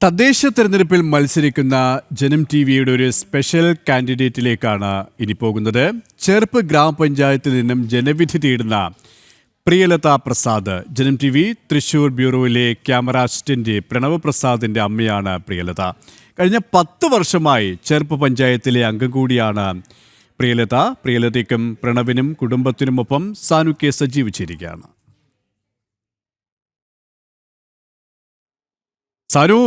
തദ്ദേശ തെരഞ്ഞെടുപ്പിൽ മത്സരിക്കുന്ന ജനം ടി വിയുടെ ഒരു സ്പെഷ്യൽ കാൻഡിഡേറ്റിലേക്കാണ് ഇനി പോകുന്നത്. ചേർപ്പ് ഗ്രാമപഞ്ചായത്തിൽ നിന്നും ജനവിധി തേടുന്ന പ്രിയലത പ്രസാദ്. ജനം ടി വി തൃശൂർ ബ്യൂറോയിലെ ക്യാമറ അസിസ്റ്റന്റ് പ്രണവ് പ്രസാദിന്റെ അമ്മയാണ് പ്രിയലത. കഴിഞ്ഞ 10 വർഷമായി ചേർപ്പ് പഞ്ചായത്തിലെ അംഗം കൂടിയാണ് പ്രിയലത. പ്രിയലതയ്ക്കും പ്രണവിനും കുടുംബത്തിനുമൊപ്പം സാനു കെ സജീവ് ചേരുകയാണ്. സാനു,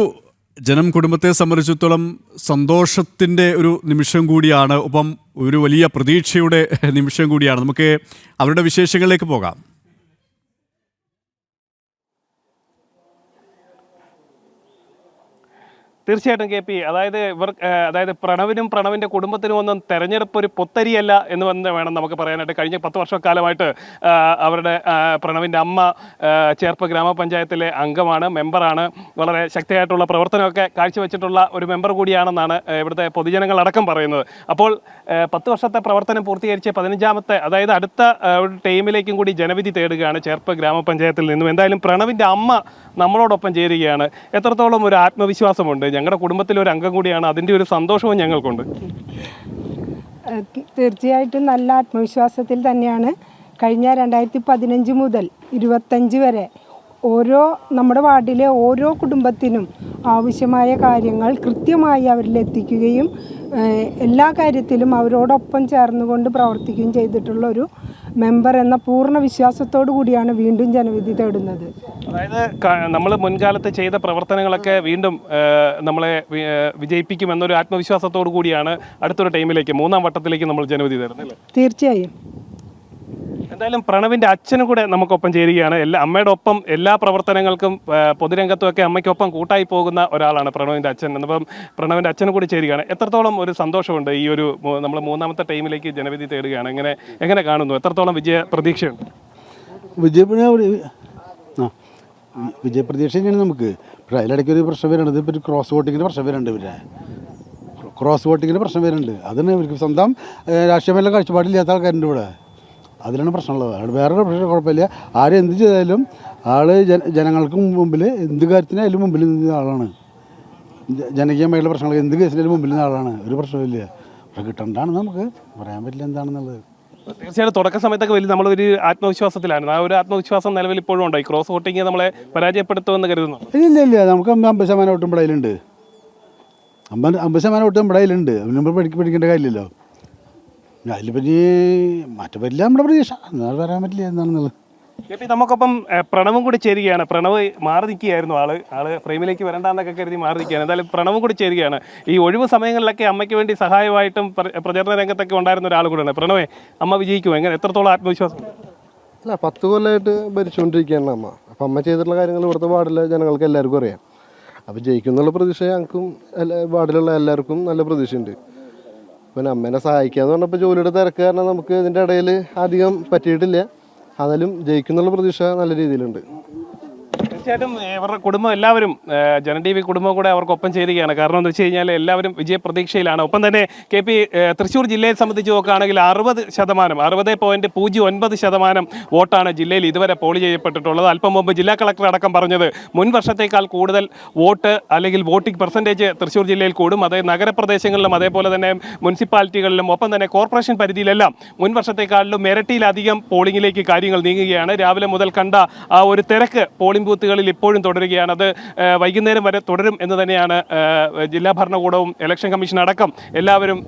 ജനം കുടുംബത്തെ സംബന്ധിച്ചിടത്തോളം സന്തോഷത്തിൻ്റെ ഒരു നിമിഷം കൂടിയാണ്, ഒപ്പം ഒരു വലിയ പ്രതീക്ഷയുടെ നിമിഷം കൂടിയാണ്. നമുക്ക് അവരുടെ വിശേഷങ്ങളിലേക്ക് പോകാം. തീർച്ചയായിട്ടും കെ പി, അതായത് പ്രണവിനും പ്രണവിൻ്റെ കുടുംബത്തിനും ഒന്നും തെരഞ്ഞെടുപ്പ് ഒരു പൊത്തരിയല്ല എന്ന് വേണം നമുക്ക് പറയാനായിട്ട്. കഴിഞ്ഞ 10 വർഷക്കാലമായിട്ട് അവരുടെ പ്രണവിൻ്റെ അമ്മ ചേർപ്പ് ഗ്രാമപഞ്ചായത്തിലെ അംഗമാണ്, മെമ്പറാണ്. വളരെ ശക്തിയായിട്ടുള്ള പ്രവർത്തനമൊക്കെ കാഴ്ചവെച്ചിട്ടുള്ള ഒരു മെമ്പർ കൂടിയാണെന്നാണ് ഇവിടുത്തെ പൊതുജനങ്ങളടക്കം പറയുന്നത്. അപ്പോൾ 10 വർഷത്തെ പ്രവർത്തനം പൂർത്തീകരിച്ച് 15ാമത്തെ, അതായത് അടുത്ത ഒരു ടൈമിലേക്കും കൂടി ജനവിധി തേടുകയാണ് ചേർപ്പ് ഗ്രാമപഞ്ചായത്തിൽ നിന്നും. എന്തായാലും പ്രണവിൻ്റെ അമ്മ നമ്മളോടൊപ്പം ചേരുകയാണ്. എത്രത്തോളം ഒരു ആത്മവിശ്വാസമുണ്ട്? ഞങ്ങളുടെ കുടുംബത്തിലെ ഒരു അംഗം കൂടിയാണ്, അതിൻ്റെ ഒരു സന്തോഷവും ഞങ്ങൾക്കുണ്ട്. തീർച്ചയായിട്ടും നല്ല ആത്മവിശ്വാസത്തിൽ തന്നെയാണ്. കഴിഞ്ഞ 2015 മുതൽ 25 വരെ നമ്മുടെ വാർഡിലെ ഓരോ കുടുംബത്തിനും ആവശ്യമായ കാര്യങ്ങൾ കൃത്യമായി അവരിലെത്തിക്കുകയും എല്ലാ കാര്യത്തിലും അവരോടൊപ്പം ചേർന്നുകൊണ്ട് പ്രവർത്തിക്കുകയും ചെയ്തിട്ടുള്ള ഒരു മെമ്പർ എന്ന പൂർണ്ണ വിശ്വാസത്തോടു കൂടിയാണ് വീണ്ടും ജനവിധി തേടുന്നത്. അതായത് നമ്മൾ മുൻകാലത്ത് ചെയ്ത പ്രവർത്തനങ്ങളൊക്കെ വീണ്ടും നമ്മളെ വിജയിപ്പിക്കുമെന്നൊരു ആത്മവിശ്വാസത്തോടു കൂടിയാണ് അടുത്തൊരു ടൈമിലേക്ക്, 3ാം വട്ടത്തിലേക്ക് നമ്മൾ ജനവിധി തേടുന്നത്. തീർച്ചയായും. എന്തായാലും പ്രണവിൻ്റെ അച്ഛനും കൂടെ നമുക്കൊപ്പം ചേരുകയാണ്. അമ്മയുടെ ഒപ്പം എല്ലാ പ്രവർത്തനങ്ങൾക്കും പൊതുരംഗത്തുമൊക്കെ അമ്മയ്ക്കൊപ്പം കൂട്ടായി പോകുന്ന ഒരാളാണ് പ്രണവിൻ്റെ അച്ഛൻ. എന്നപ്പം പ്രണവിൻ്റെ അച്ഛനും കൂടി ചേരുകയാണ്. എത്രത്തോളം ഒരു സന്തോഷമുണ്ട് ഈ ഒരു നമ്മൾ 3ാമത്തെ ടൈമിലേക്ക് ജനവിധി തേടുകയാണ്? എങ്ങനെ കാണുന്നു? എത്രത്തോളം വിജയപ്രതീക്ഷയുണ്ട്? വിജയപ്രതീക്ഷ തന്നെയാണ് നമുക്ക്. പക്ഷേ അതിലിടയ്ക്ക് ഒരു പ്രശ്നം വരുന്നത്, ഇപ്പോൾ ഒരു ക്രോസ് വോട്ടിങ്ങിൻ്റെ പ്രശ്നം വരുന്നുണ്ട്. ക്രോസ് വോട്ടിങ്ങിൻ്റെ പ്രശ്നം വരുന്നുണ്ട്. അതിന് ഇവർക്ക് സ്വന്തം രാഷ്ട്രീയമെല്ലാം കാഴ്ചപ്പാടില്ലാത്ത ആൾക്കാരുണ്ട് ഇവിടെ. അതിലാണ് പ്രശ്നമുള്ളത്. അവിടെ വേറെ പ്രശ്നം കുഴപ്പമില്ല. ആരും എന്ത് ചെയ്താലും ജനങ്ങൾക്ക് മുമ്പിൽ, എന്ത് കാര്യത്തിനായാലും മുമ്പിൽ നിന്ന ആളാണ്. ജനകീയമായിട്ടുള്ള പ്രശ്നങ്ങൾ എന്ത് കേസിനായാലും മുമ്പിൽ നിന്ന ആളാണ്. ഒരു പ്രശ്നമില്ല. പക്ഷെ കിട്ടണ്ടാണെന്ന് നമുക്ക് പറയാൻ പറ്റില്ല എന്താണെന്നുള്ളത്. തീർച്ചയായിട്ടും തുടക്ക സമയത്തൊക്കെ നമ്മളൊരു ആത്മവിശ്വാസത്തിലാണ്. ആ ഒരു ആത്മവിശ്വാസം നിലവിൽ ഇപ്പോഴും ഉണ്ടോ? ഈ ക്രോസ് വോട്ടിങ് നമ്മളെ പരാജയപ്പെടുത്തുമെന്ന് കരുതുന്നു? ഇല്ല, നമുക്ക് 50% വോട്ടും പടയിലുണ്ട്. 50% വോട്ടും പടയിലുണ്ട്. നമ്മൾ പഠിക്കേണ്ട കാര്യമില്ലല്ലോ. അതിനെപ്പറ്റി മാറ്റം പറ്റില്ല നമ്മുടെ പ്രതീക്ഷ. എന്നാൽ പറയാൻ പറ്റില്ല എന്താണെന്നുള്ളത്. നമുക്കൊപ്പം പ്രണവും കൂടി ചേരുകയാണ്. പ്രണവ് മാറി നിൽക്കുകയായിരുന്നു. ആള് ഫ്രെയിമിലേക്ക് വരണ്ടെന്നൊക്കെ കരുതി മാറി നിൽക്കുകയാണ്. എന്തായാലും പ്രണവും കൂടി ചേരുകയാണ്. ഈ ഒഴിവ് സമയങ്ങളിലൊക്കെ അമ്മയ്ക്ക് വേണ്ടി സഹായമായിട്ടും പ്രചരണ രംഗത്തൊക്കെ ഉണ്ടായിരുന്ന ഒരാൾ കൂടെയാണ്. പ്രണവേ, അമ്മ വിജയിക്കുമോ? എത്രത്തോളം ആത്മവിശ്വാസം? അല്ല, 10 കൊല്ലമായിട്ട് ഭരിച്ചുകൊണ്ടിരിക്കുകയാണ് അമ്മ. അപ്പം അമ്മ ചെയ്തിട്ടുള്ള കാര്യങ്ങൾ ഇവിടുത്തെ വാർഡിലെ ജനങ്ങൾക്ക് എല്ലാവർക്കും അറിയാം. അപ്പോൾ ജയിക്കുന്നുള്ള പ്രതീക്ഷ ഞങ്ങൾക്കും വാർഡിലുള്ള എല്ലാവർക്കും നല്ല പ്രതീക്ഷയുണ്ട്. പിന്നെ അമ്മേനെ സഹായിക്കാന്ന് പറഞ്ഞപ്പോൾ ജോലിയുടെ തിരക്ക് കാരണം നമുക്ക് ഇതിൻ്റെ ഇടയിൽ അധികം പറ്റിയിട്ടില്ല. എന്നാലും ജയിക്കുന്നുള്ള പ്രതീക്ഷ നല്ല രീതിയിലുണ്ട്. തീർച്ചയായിട്ടും ഇവരുടെ കുടുംബം എല്ലാവരും, ജനം ടി വി കുടുംബം കൂടെ അവർക്കൊപ്പം ചേരുകയാണ്. കാരണം എന്ന് വെച്ച് കഴിഞ്ഞാൽ എല്ലാവരും വിജയപ്രതീക്ഷയിലാണ്. ഒപ്പം തന്നെ കെ പി, തൃശ്ശൂർ ജില്ലയെ സംബന്ധിച്ച് നോക്കുകയാണെങ്കിൽ 60% വോട്ടാണ് ജില്ലയിൽ ഇതുവരെ പോൾ ചെയ്യപ്പെട്ടിട്ടുള്ളത്. അല്പം മുമ്പ് ജില്ലാ കളക്ടർ അടക്കം പറഞ്ഞത് മുൻ വർഷത്തേക്കാൾ കൂടുതൽ വോട്ട് അല്ലെങ്കിൽ വോട്ടിംഗ് പെർസെൻറ്റേജ് തൃശ്ശൂർ ജില്ലയിൽ കൂടും. അതായത് നഗരപ്രദേശങ്ങളിലും അതേപോലെ തന്നെ മുനിസിപ്പാലിറ്റികളിലും ഒപ്പം തന്നെ കോർപ്പറേഷൻ പരിധിയിലെല്ലാം മുൻ വർഷത്തേക്കാളിലും ഇരട്ടിയിലധികം പോളിംഗിലേക്ക് കാര്യങ്ങൾ നീങ്ങുകയാണ്. രാവിലെ മുതൽ കണ്ട ആ ഒരു തിരക്ക് പോളിംഗ് ബൂത്തുകളിൽ ഇപ്പോഴും തുടരുകയാണ്. അത് വൈകുന്നേരം വരെ തുടരും എന്ന് തന്നെയാണ് ജില്ലാ ഭരണകൂടവും ഇലക്ഷൻ കമ്മീഷൻ അടക്കം എല്ലാവരും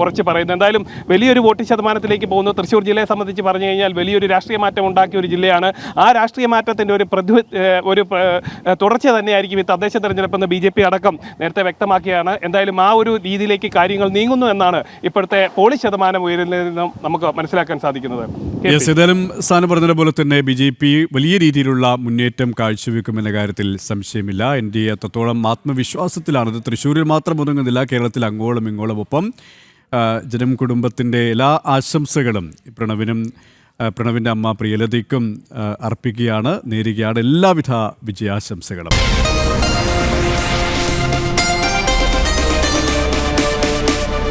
ഉറച്ചു പറയുന്നത്. എന്തായാലും വലിയൊരു വോട്ടിംഗ് ശതമാനത്തിലേക്ക് പോകുന്നു. തൃശ്ശൂർ ജില്ലയെ സംബന്ധിച്ച് പറഞ്ഞു കഴിഞ്ഞാൽ വലിയൊരു രാഷ്ട്രീയ മാറ്റം ഉണ്ടാക്കിയ ഒരു ജില്ലയാണ്. ആ രാഷ്ട്രീയ മാറ്റത്തിൻ്റെ ഒരു തുടർച്ച തന്നെയായിരിക്കും ഈ തദ്ദേശ തെരഞ്ഞെടുപ്പെന്ന് BJP അടക്കം നേരത്തെ വ്യക്തമാക്കിയാണ്. എന്തായാലും ആ ഒരു രീതിയിലേക്ക് കാര്യങ്ങൾ നീങ്ങുന്നു എന്നാണ് ഇപ്പോഴത്തെ പോളിംഗ് ശതമാനം ഉയരുന്നതിൽ നിന്നും നമുക്ക് മനസ്സിലാക്കാൻ സാധിക്കുന്നത്. ഏതായാലും സ്ഥാനം പറഞ്ഞതുപോലെ തന്നെ BJP വലിയ രീതിയിലുള്ള മുന്നേറ്റം കാഴ്ചവെക്കുമെന്ന കാര്യത്തിൽ സംശയമില്ല. NDA അത്രത്തോളം ആത്മവിശ്വാസത്തിലാണത്. തൃശ്ശൂരിൽ മാത്രം ഒതുങ്ങുന്നില്ല, കേരളത്തിൽ അങ്ങോളം ഇങ്ങോളം. ഒപ്പം ജനം കുടുംബത്തിൻ്റെ എല്ലാ ആശംസകളും പ്രണവിൻ്റെ അമ്മ പ്രിയലതയ്ക്കും അർപ്പിക്കുകയാണ്, നേരുകയാണ് എല്ലാവിധ വിജയാശംസകളും.